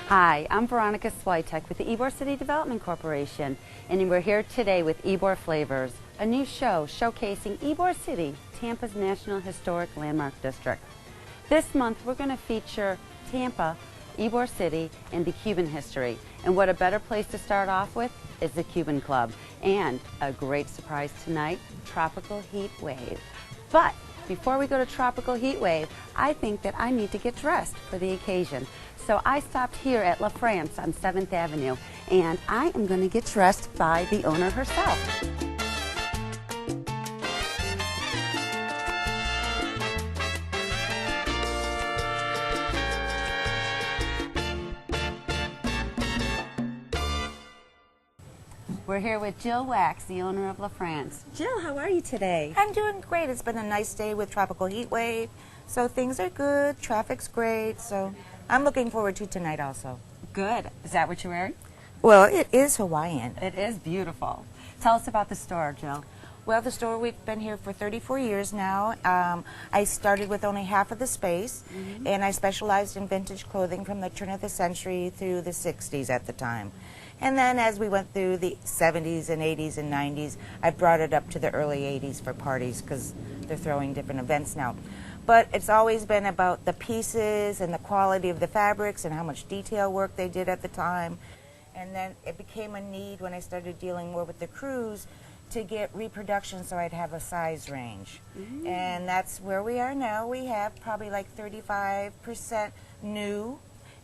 Hi, I'm Veronica Switek with the Ybor City Development Corporation, and we're here today with Ybor Flavors, a new show showcasing Ybor City, Tampa's National Historic Landmark District. This month we're going to feature Tampa, Ybor City, and the Cuban history. And what a better place to start off with is the Cuban Club. And a great surprise tonight, Tropical Heatwave. But before we go to Tropical Heatwave, I think that I need to get dressed for the occasion. So I stopped here at La France on 7th Avenue, and I am going to get dressed by the owner herself. We're here with Jill Wax, the owner of La France. Jill, how are you today? I'm doing great. It's been a nice day with Tropical Heatwave, so things are good, traffic's great, so I'm looking forward to tonight also. Good. Is that what you're wearing? Well, it is Hawaiian. It is beautiful. Tell us about the store, Jill. Well, the store, we've been here for 34 years now. I started with only half of the space, and I specialized in vintage clothing from the turn of the century through the 60s at the time. And then as we went through the 70s and 80s and 90s, I brought it up to the early 80s for parties because they're throwing different events now. But it's always been about the pieces and the quality of the fabrics and how much detail work they did at the time. And then it became a need when I started dealing more with the crews to get reproduction so I'd have a size range. And that's where we are now. We have probably like 35% new,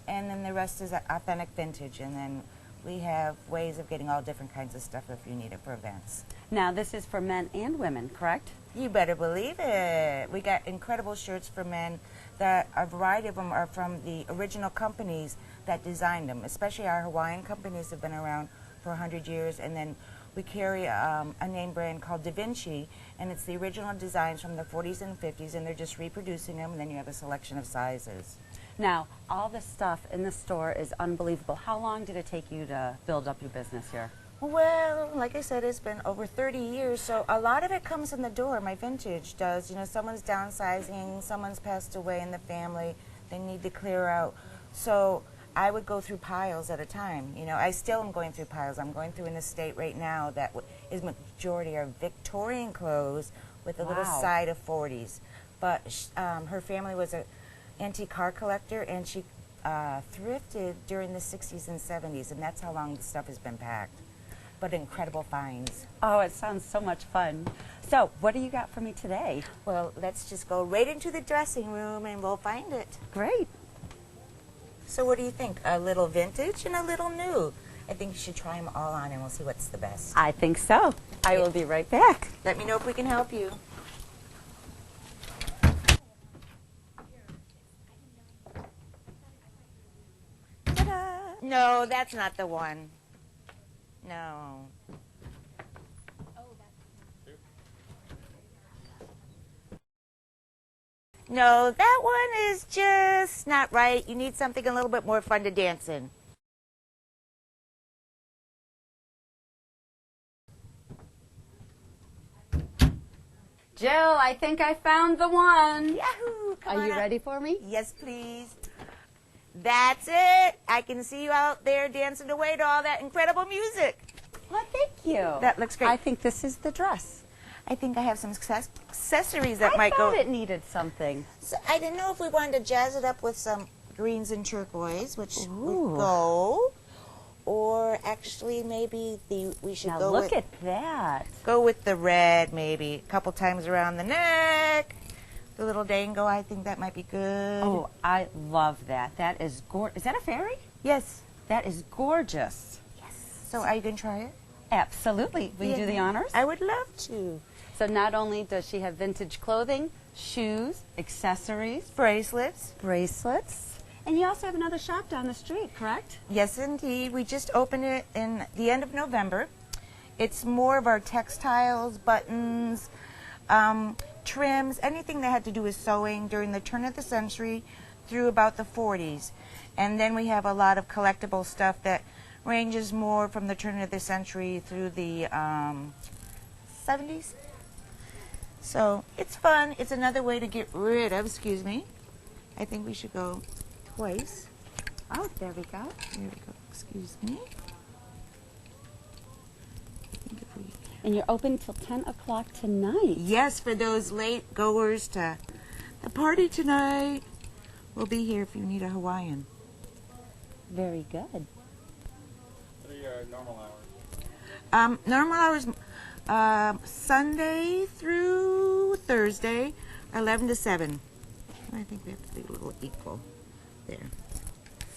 and then the rest is authentic vintage. And then we have ways of getting all different kinds of stuff if you need it for events. Now, this is for men and women, correct? You better believe it. We got incredible shirts for men that a variety of them are from the original companies that designed them, especially our Hawaiian companies have been around for 100 years. And then we carry a name brand called Da Vinci, and it's the original designs from the 40s and 50s, and they're just reproducing them, and then you have a selection of sizes. Now, all the stuff in the store is unbelievable. How long did it take you to build up your business here? Well, like I said, it's been over 30 years, so a lot of it comes in the door. My vintage does. You know, someone's downsizing, someone's passed away in the family, they need to clear out. So I would go through piles at a time. You know, I still am going through piles. I'm going through an estate right now that is majority are Victorian clothes with a little side of 40s. But her family was a antique car collector, and she thrifted during the 60s and 70s, and that's how long the stuff has been packed. But incredible finds. Oh, it sounds so much fun. So, what do you got for me today? Well, let's just go right into the dressing room and we'll find it. Great. So what do you think? A little vintage and a little new. I think you should try them all on and we'll see what's the best. I think so. I will be right back. Let me know if we can help you. Ta-da! No, that's not the one. No. No, that one is just not right. You need something a little bit more fun to dance in. Jill, I think I found the one. Yahoo! Are you ready for me? Yes, please. That's it. I can see you out there dancing away to all that incredible music. Well, thank you. That looks great. I think this is the dress. I think I have some accessories that might go. I thought it needed something. So I didn't know if we wanted to jazz it up with some greens and turquoise, which would go, or actually maybe we should now look at that. Go with the red, maybe a couple times around the neck. The little dango, I think that might be good. Oh, I love that. That is gorgeous. Is that a fairy? Yes. That is gorgeous. Yes. So are you going to try it? Absolutely. Will you do the honors? I would love to. So not only does she have vintage clothing, shoes, accessories, bracelets, and you also have another shop down the street, correct? Yes, indeed. We just opened it in the end of November. It's more of our textiles, buttons, trims, anything that had to do with sewing during the turn of the century through about the 40s. And then we have a lot of collectible stuff that ranges more from the turn of the century through the 70s. So it's fun. It's another way to get rid of, excuse me. I think we should go twice. Oh, there we go. There we go. Excuse me. And you're open till 10 o'clock tonight. Yes, for those late goers to the party tonight. We'll be here if you need a Hawaiian. Very good. What are your normal hours? Normal hours, Sunday through Thursday, are 11 to 7. I think we have to be a little equal there.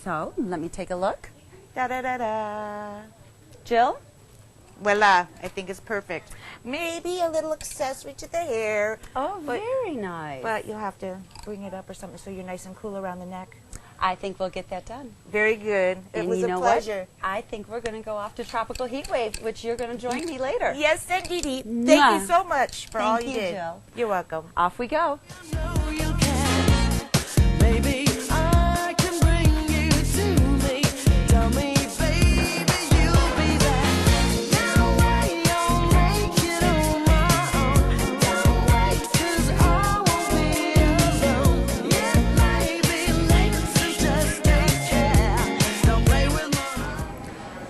So, let me take a look. Da-da-da-da. Jill? Voila, I think it's perfect. Maybe a little accessory to the hair. Oh, but, very nice. But you'll have to bring it up or something so you're nice and cool around the neck. I think we'll get that done. Very good. It And was you a know pleasure. What? I think we're going to go off to Tropical Heatwave, which you're going to join me later. Yes, indeed. Mwah. Thank you so much for all Thank you you, did. Jill. You're welcome. Off we go.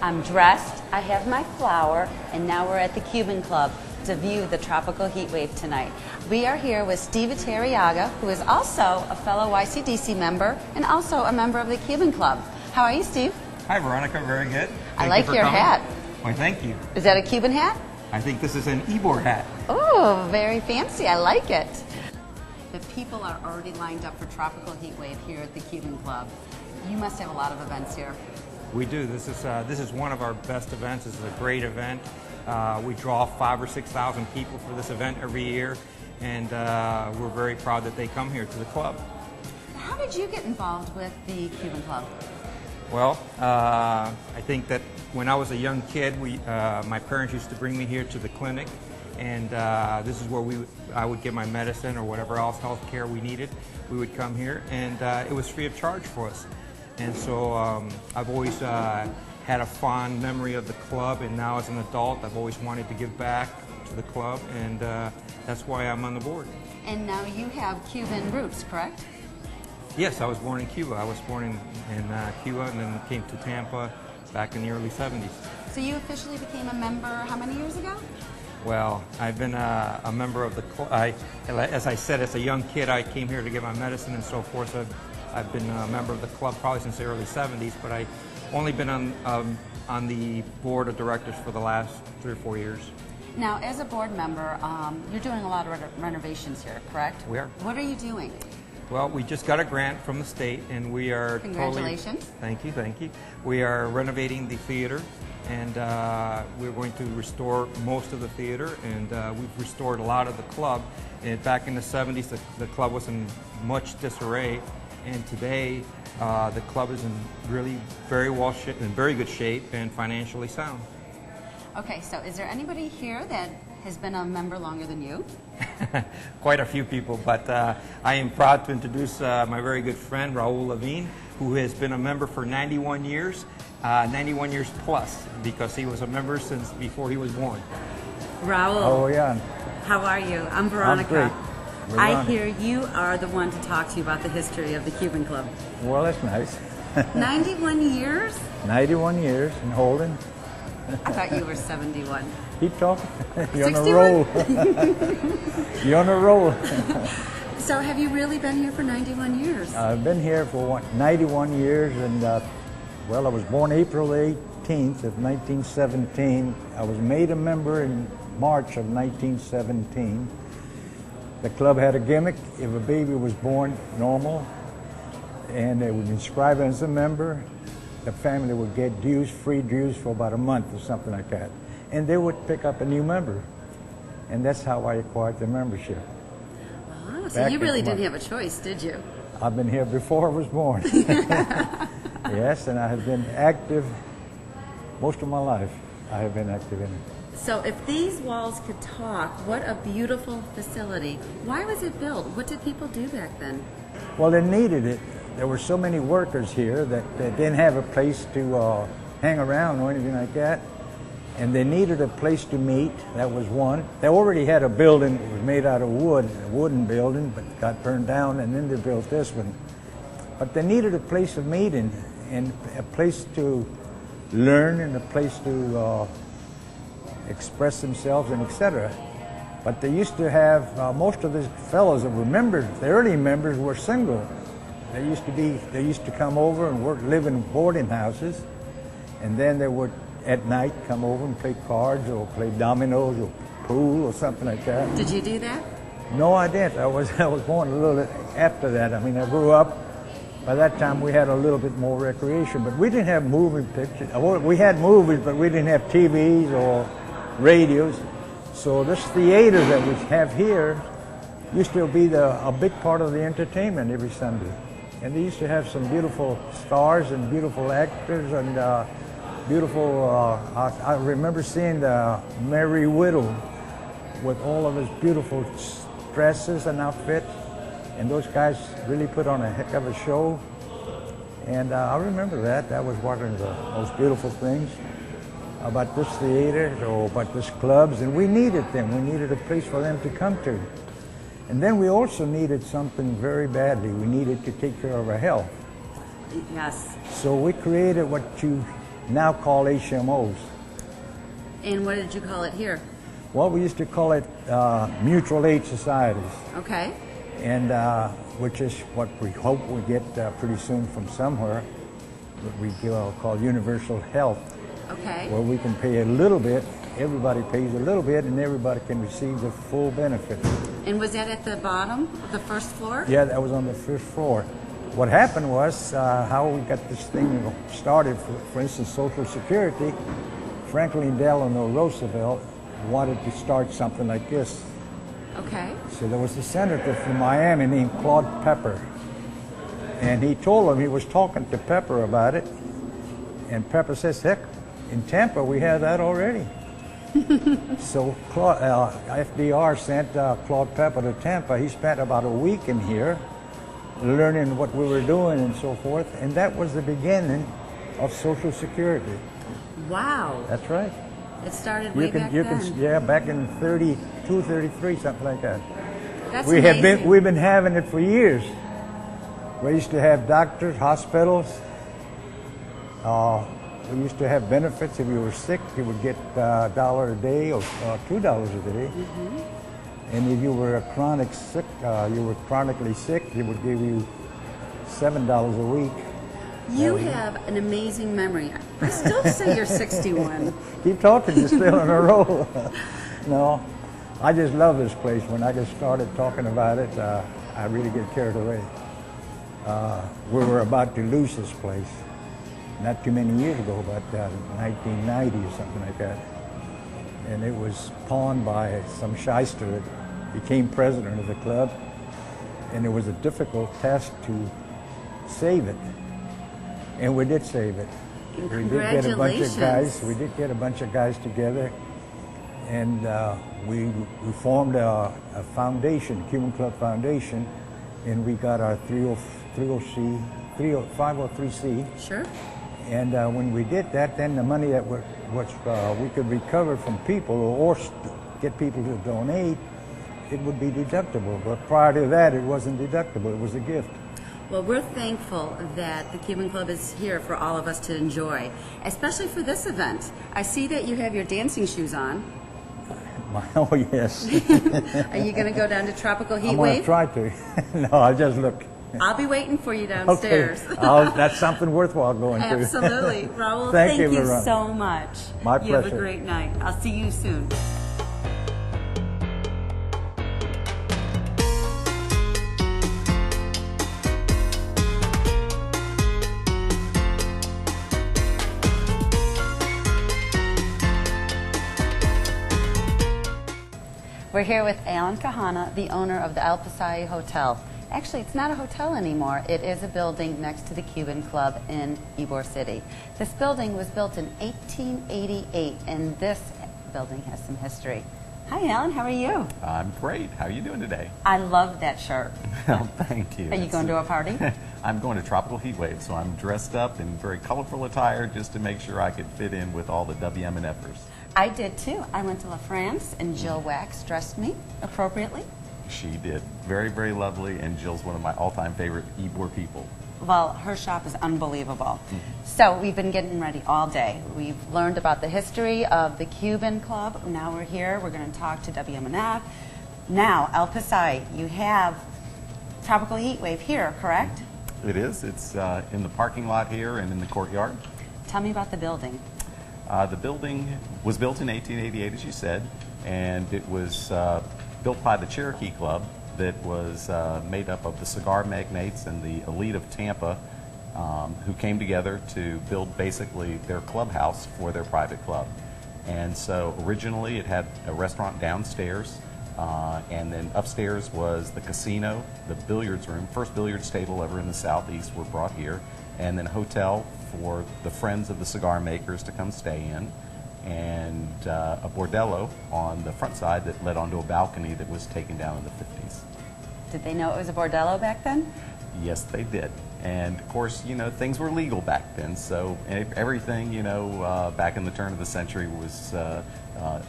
I'm dressed, I have my flower, and now we're at the Cuban Club to view the tropical heat wave tonight. We are here with Steve Terriaga, who is also a fellow YCDC member and also a member of the Cuban Club. How are you, Steve? Hi, Veronica. Very good. I like your hat. Why, thank you. Is that a Cuban hat? I think this is an Ybor hat. Oh, very fancy. I like it. The people are already lined up for tropical heat wave here at the Cuban Club. You must have a lot of events here. We do. This is one of our best events. This is a great event. We draw 5,000 or 6,000 people for this event every year, and we're very proud that they come here to the club. How did you get involved with the Cuban Club? Well, I think that when I was a young kid, my parents used to bring me here to the clinic, and this is where I would get my medicine or whatever else health care we needed. We would come here, and it was free of charge for us. And so I've always had a fond memory of the club, and now as an adult, I've always wanted to give back to the club, and that's why I'm on the board. And now you have Cuban roots, correct? Yes, I was born in Cuba. I was born in Cuba and then came to Tampa back in the early 70s. So you officially became a member how many years ago? Well, I've been a member of the club. As I said, as a young kid, I came here to get my medicine and so forth. So I've been a member of the club probably since the early 70s, but I've only been on the board of directors for the last 3 or 4 years. Now, as a board member, you're doing a lot of renovations here, correct? We are. What are you doing? Well, we just got a grant from the state, and we are Congratulations. Thank you, thank you. We are renovating the theater, and we're going to restore most of the theater, and we've restored a lot of the club. And back in the 70s, the club was in much disarray, and today the club is in really very good shape and financially sound. Okay, so is there anybody here that has been a member longer than you? Quite a few people, but I am proud to introduce my very good friend, Raul Levine, who has been a member for 91 years, 91 years plus, because he was a member since before he was born. Raul. Oh, yeah. How are you? I'm Veronica. I'm great. I hear you are the one to talk to you about the history of the Cuban Club. Well, that's nice. 91 years? 91 years and holding. I thought you were 71. Keep talking. You're 61? on a roll. You're on a roll. So have you really been here for 91 years? I've been here for 91 years, and well, I was born April 18th of 1917. I was made a member in March of 1917. The club had a gimmick. If a baby was born normal and they would inscribe as a member, the family would get dues, free dues for about a month or something like that. And they would pick up a new member. And that's how I acquired the membership. Oh, so you really didn't have a choice, did you? I've been here before I was born. Yes, and I have been active most of my life. I have been active in it. So if these walls could talk, what a beautiful facility. Why was it built? What did people do back then? Well, they needed it. There were so many workers here that didn't have a place to hang around or anything like that. And they needed a place to meet. That was one. They already had a building that was made out of wood, a wooden building, but got burned down, and then they built this one. But they needed a place of meeting, and a place to learn and a place to express themselves and etc. But they used to have, most of the fellows that were members, the early members were single. They used to come over and live in boarding houses, and then they would at night come over and play cards or play dominoes or pool or something like that. Did you do that? No, I didn't. I was born a little after that. I mean, I grew up. By that time, we had a little bit more recreation, but we didn't have movie pictures. Well, we had movies, but we didn't have TVs or radios. So this theater that we have here used to be a big part of the entertainment every Sunday. And they used to have some beautiful stars and beautiful actors and beautiful, I remember seeing the Merry Widow with all of his beautiful dresses and outfits. And those guys really put on a heck of a show. And I remember that. That was one of the most beautiful things about this theater or about this clubs. And we needed them. We needed a place for them to come to. And then we also needed something very badly. We needed to take care of our health. Yes. So we created what you now call HMOs. And what did you call it here? Well, we used to call it mutual aid societies. Okay. And which is what we hope we get pretty soon from somewhere, what we call universal health. Okay. Where we can pay a little bit, everybody pays a little bit, and everybody can receive the full benefit. And was that at the bottom of the first floor? Yeah, that was on the first floor. What happened was how we got this thing started, for instance, Social Security, Franklin Delano Roosevelt wanted to start something like this. Okay. So there was a senator from Miami named Claude Pepper. And he told him, he was talking to Pepper about it. And Pepper says, heck, in Tampa we have that already. So FDR sent Claude Pepper to Tampa. He spent about a week in here learning what we were doing and so forth. And that was the beginning of Social Security. Wow. That's right. It started way back then. Yeah, back in 32, 33, something like that. That's amazing. We've been having it for years. We used to have doctors, hospitals. We used to have benefits. If you were sick, you would get $1 a day or $2 a day. Mm-hmm. And if you were chronically sick, they would give you $7 a week. You have an amazing memory. I still say you're 61. Keep talking, you're still in a row. No, I just love this place. When I just started talking about it, I really get carried away. We were about to lose this place not too many years ago, about 1990 or something like that. And it was pawned by some shyster that became president of the club. And it was a difficult task to save it. And we did save it. We did get a bunch of guys. We did get a bunch of guys together, and we formed a foundation, Cuban Club Foundation, and we got our 503C. Sure. And when we did that, then the money that we could recover from people or get people to donate, it would be deductible. But prior to that, it wasn't deductible. It was a gift. Well, we're thankful that the Cuban Club is here for all of us to enjoy, especially for this event. I see that you have your dancing shoes on. Oh, yes. Are you going to go down to Tropical Heatwave? I'm going to try to. No, I'll just look. I'll be waiting for you downstairs. Okay. That's something worthwhile going to. Absolutely. Raul, thank you so much. My pleasure. You have a great night. I'll see you soon. We're here with Alan Kahana, the owner of the El Pasay Hotel. Actually, it's not a hotel anymore. It is a building next to the Cuban Club in Ybor City. This building was built in 1888, and this building has some history. Hi, Alan. How are you? I'm great. How are you doing today? I love that shirt. Well, thank you. Are you going to a party? I'm going to Tropical Heatwave, so I'm dressed up in very colorful attire just to make sure I could fit in with all the WMNFers. I did too. I went to La France, and Jill Wax dressed me appropriately. She did. Very, very lovely, and Jill's one of my all-time favorite Ybor people. Well, her shop is unbelievable. So we've been getting ready all day. We've learned about the history of the Cuban Club. Now we're here. We're going to talk to WMNF. Now, El Pasai, you have Tropical Heatwave here, correct? It is. It's in the parking lot here and in the courtyard. Tell me about the building. The building was built in 1888, as you said, and it was built by the Cherokee Club that was made up of the cigar magnates and the elite of Tampa who came together to build basically their clubhouse for their private club. And so originally it had a restaurant downstairs, and then upstairs was the casino, the billiards room, first billiards table ever in the Southeast were brought here, and then a hotel for the friends of the cigar makers to come stay in, and a bordello on the front side that led onto a balcony that was taken down in the 50s. Did they know it was a bordello back then? Yes, they did. And of course, you know, things were legal back then, so everything, you know, back in the turn of the century was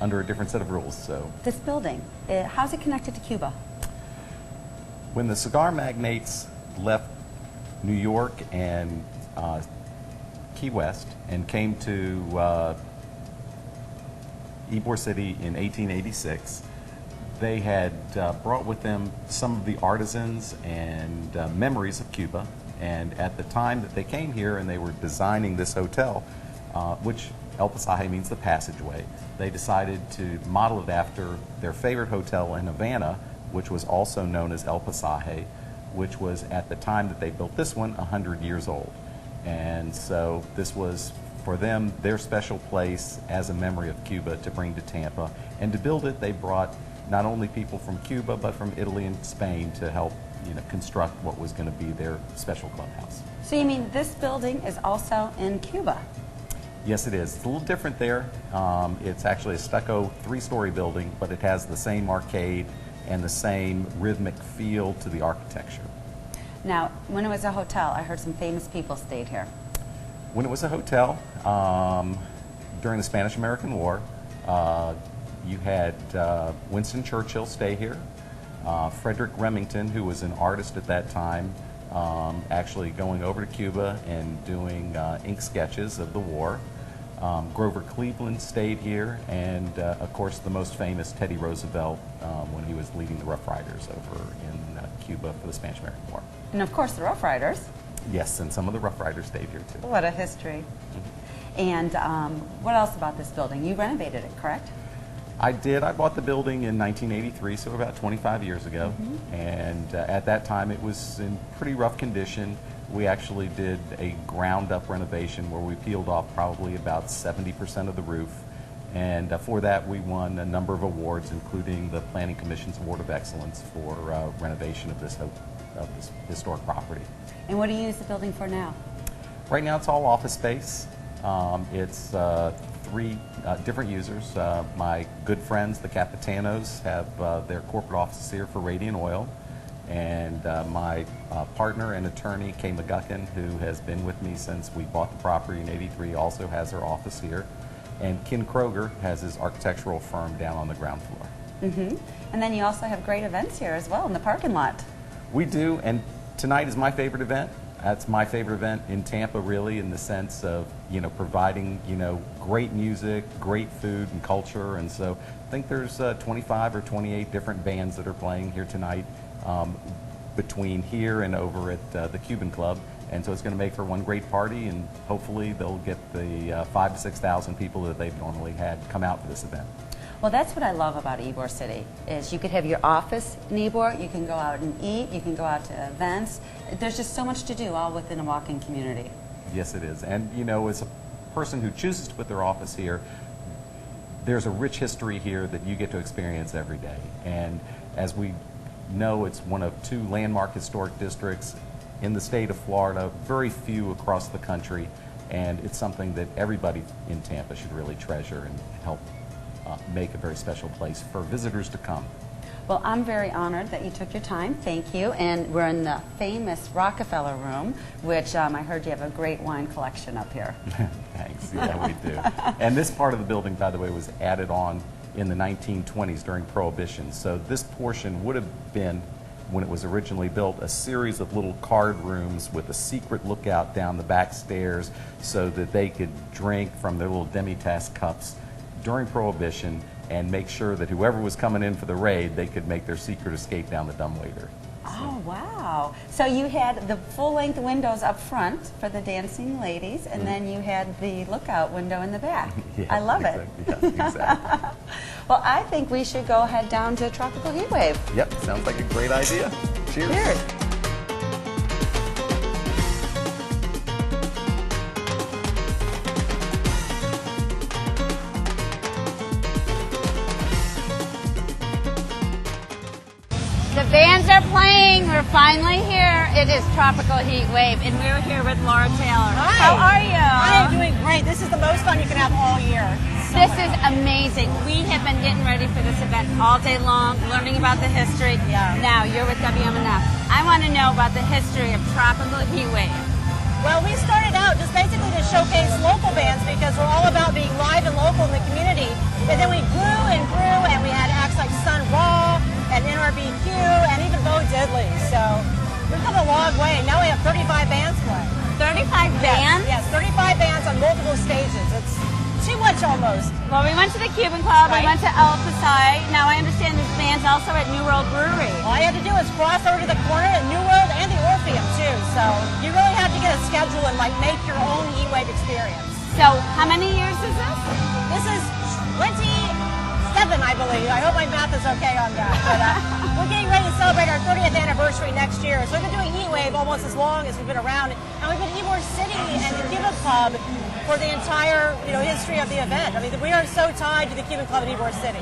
under a different set of rules. So This building, how's it connected to Cuba? when the cigar magnates left New York and Key West and came to Ybor City in 1886, they had brought with them some of the artisans and memories of Cuba. And at the time that they came here and they were designing this hotel, which El Pasaje means the passageway, they decided to model it after their favorite hotel in Havana, which was also known as El Pasaje, which was at the time that they built this one 100 years old. And so this was, for them, their special place as a memory of Cuba to bring to Tampa. And to build it, they brought not only people from Cuba, but from Italy and Spain to help, you know, construct what was going to be their special clubhouse. So you mean this building is also in Cuba? Yes, it is. It's a little different there. It's actually a stucco three-story building, but it has the same arcade and the same rhythmic feel to the architecture. Now, when it was a hotel, I heard some famous people stayed here. When it was a hotel, during the Spanish-American War, you had Winston Churchill stay here, Frederick Remington, who was an artist at that time, actually going over to Cuba and doing ink sketches of the war. Grover Cleveland stayed here, and of course the most famous, Teddy Roosevelt, when he was leading the Rough Riders over in Cuba for the Spanish-American War. And of course the Rough Riders. Yes, and some of the Rough Riders stayed here too. What a history. And what else about this building? You renovated it, correct? I did. I bought the building in 1983, so about 25 years ago. And at that time it was in pretty rough condition. We actually did a ground-up renovation where we peeled off probably about 70% of the roof. And for that we won a number of awards, including the Planning Commission's Award of Excellence for renovation of this historic property. And what do you use the building for now? Right now it's all office space. It's three different users. My good friends, the Capitanos, have their corporate offices here for Radiant Oil. And my partner and attorney, Kay McGuckin, who has been with me since we bought the property in '83, also has her office here. And Ken Kroger has his architectural firm down on the ground floor. And then you also have great events here as well in the parking lot. We do, and tonight is my favorite event. That's my favorite event in Tampa, really, in the sense of, you know, providing, you know, great music, great food and culture. And so I think there's 25 or 28 different bands that are playing here tonight, between here and over at the Cuban Club. And so it's going to make for one great party, and hopefully they'll get the 5,000 to 6,000 people that they've normally had come out for this event. Well, that's what I love about Ybor City, is you could have your office in Ybor, you can go out and eat, you can go out to events. There's just so much to do all within a walking community. Yes, it is. And, you know, as a person who chooses to put their office here, there's a rich history here that you get to experience every day. And as we know, it's one of two landmark historic districts in the state of Florida, very few across the country, and it's something that everybody in Tampa should really treasure and help make a very special place for visitors to come. Well, I'm very honored that you took your time. Thank you. And we're in the famous Rockefeller Room, which I heard you have a great wine collection up here. Thanks. Yeah, we do. And this part of the building, by the way, was added on in the 1920s during Prohibition. So this portion would have been when it was originally built, a series of little card rooms with a secret lookout down the back stairs so that they could drink from their little demi-tasse cups during Prohibition and make sure that whoever was coming in for the raid, they could make their secret escape down the dumbwaiter. Oh, wow. So you had the full-length windows up front for the dancing ladies, and then you had the lookout window in the back. Yes, I love it. exactly. Yeah, exactly. Well, I think we should go head down to Tropical Heatwave. Yep, sounds like a great idea. Cheers. Cheers. The bands are playing. We're finally here. It is Tropical Heatwave, and we're here with Laura Taylor. Hi. How are you? I am doing great. This is the most fun you can have all year. This is amazing. We have been getting ready for this event all day long, learning about the history. Yeah. Now you're with WMNF. I want to know about the history of Tropical Heatwave. Well, we started out just basically to showcase local bands because we're all about being live and local in the community. And then we grew, and we had acts like Sun Ra and NRBQ and even Bo Diddley. So we've come a long way. Now we have 35 bands playing. 35 bands? Yes, 35 bands on multiple stages. It's too much almost. Well, we went to the Cuban Club. Right. We went to El Pasai. Now I understand this band's also at New World Brewery. All you have to do is cross over to the corner at New World and the Orpheum too. So you really have to get a schedule and like make your own Heatwave experience. So how many years is this? This is 27, I believe. I hope my math is okay on that. But we're getting ready to celebrate our 30th anniversary next year. So we've been doing Heatwave almost as long as we've been around. And we've been Ybor City and the Cuban Club for the entire history of the event. I mean, we are so tied to the Cuban Club in Ybor City.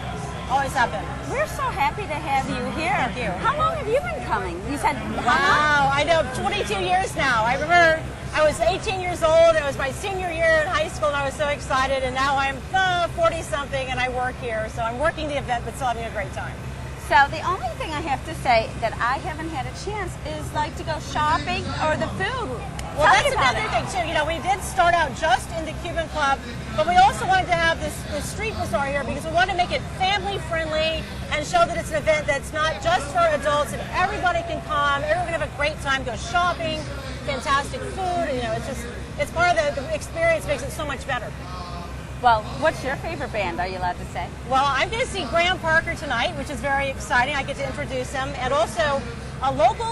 Always have been. We're so happy to have you here. Thank you. How long have you been coming? You said, Wow, I know, 22 years now. I remember I was 18 years old. It was my senior year in high school, and I was so excited. And now I'm 40-something, and I work here. So I'm working the event, but still having a great time. So the only thing I have to say that I haven't had a chance is like to go shopping or the food. Well, Tell that's me about another it. thing, too. We did start out just in the Cuban Club, but we also wanted to have this street bazaar here because we wanted to make it family-friendly and show that it's an event that's not just for adults and everybody can come, everyone can have a great time, go shopping, fantastic food, it's part of the experience, makes it so much better. Well, what's your favorite band? Are you allowed to say? Well, I'm going to see Graham Parker tonight, which is very exciting. I get to introduce him. And also, a local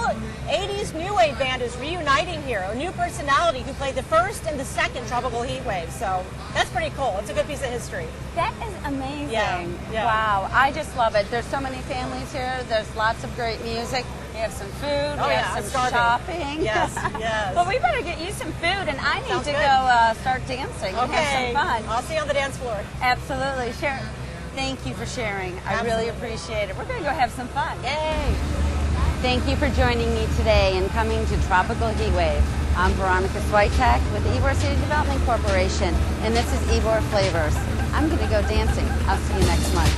80s New Wave band is reuniting here, a new personality who played the first and the second Tropical Heatwave. So that's pretty cool. It's a good piece of history. That is amazing. Yeah. Wow, I just love it. There's so many families here. There's lots of great music. We have some food. Oh, we yeah, have I'm some starving. shopping. Yes, yes. Well, we better get you some food, and I need Sounds to good. go start dancing and Okay. have some fun. I'll see you on the dance floor. Absolutely. Thank you for sharing. I really Absolutely. appreciate it. We're going to go have some fun. Yay. Thank you for joining me today and coming to Tropical Heatwave. I'm Veronica Switek with the Ybor City Development Corporation, and this is Ybor Flavors. I'm going to go dancing. I'll see you next month.